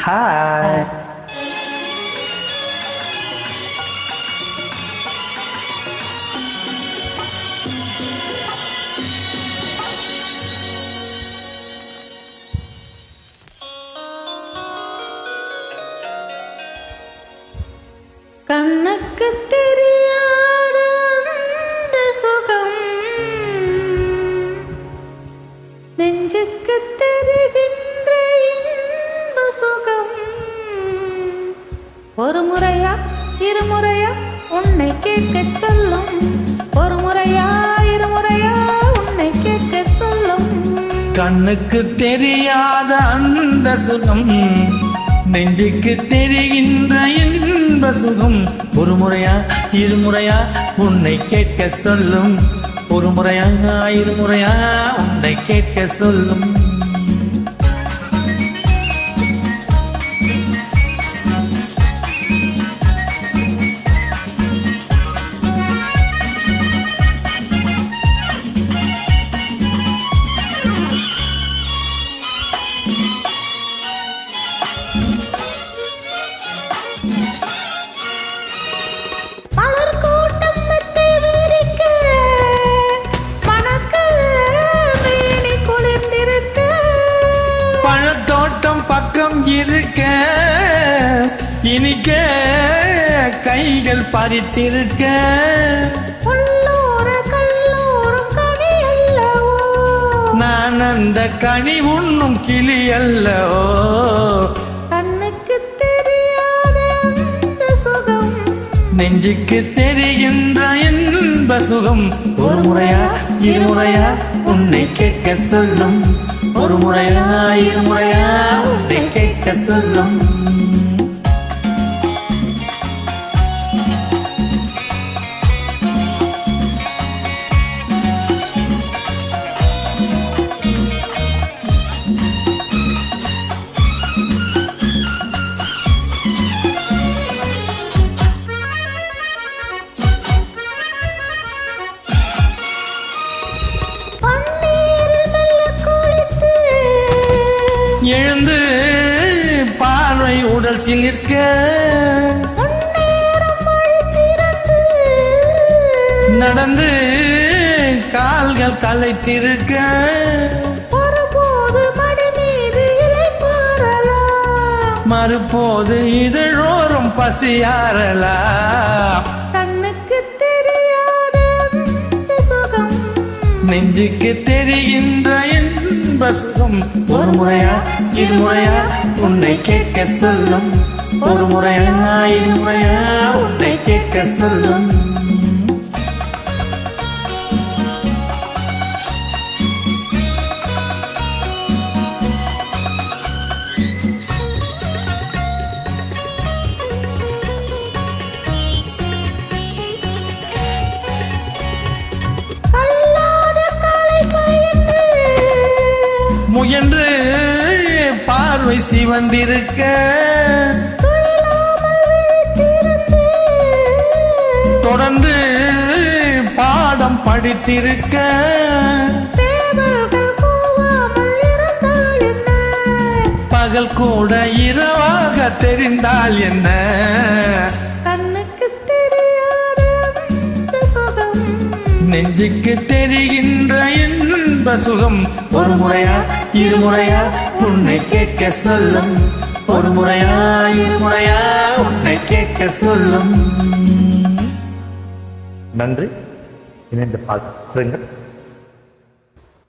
Hi. கண்ணுக்கு தெரியாத அந்த சுகம் நெஞ்சுக்கு தெரிகின்ற இன்ப சுகம் ஒரு முறையா இருமுறையா உன்னை கேட்க சொல்லும் ஒரு முறையா இருமுறையா உன்னை கேட்க சொல்லும் கண்ணுக்கு தெரியாத அந்த சுகம் நெஞ்சுக்கு தெரிகின்ற இன்ப சுகம் ஒரு முறையா இருமுறையா உன்னை கேட்க சொல்லும் ஒரு முறையா இருமுறையா உன்னை கேட்க சொல்லும் பழத்தோட்டம் பக்கம் இருக்க இனிக்க கைகள் பறித்திருக்க நான் அந்த கனி உண்ணும் கிளி அல்லவோ கண்ணுக்கு தெரியாத அந்த சுகம் நெஞ்சுக்கு தெரிகின்ற இன்ப சுகம் ஒரு முறையா இருமுறையா உன்னை கேட்க சொல்லும் ஒரு முறையா இருமுறையா உன்னை கேட்க சொல்லும் எழுந்து பார்வை உடல் சிலிர்க்க நடந்து கால்கள் களைத்திருக்க மறுபோது இதழோறும் பசியாரலாம் கண்ணுக்கு தெரியாத அந்த சுகம் நெஞ்சுக்கு தெரிகின்ற இன்ப சுகம் ஒரு முறையா இருமுறையா உன்னை கேட்க சொல்லும் ஒரு முறையா இருமுறையா உன்னை கேட்க சொல்லும் முயன்று பார்வை சிவந்திருக்க தொடர்ந்து பாடம் படித்திருக்க பகல் கூட இரவாக தெரிந்தால் என்ன கண்ணுக்கு தெரியாத அந்த சுகம் நெஞ்சுக்கு தெரிகின்ற இன்ப சுகம் ஒரு முறையா இருமுறையா உன்னை கேட்க சொல்லும் ஒரு முறையா இருமுறையா உன்னை கேட்க சொல்லும் நன்றி இணைந்து பார்த்துங்கள்.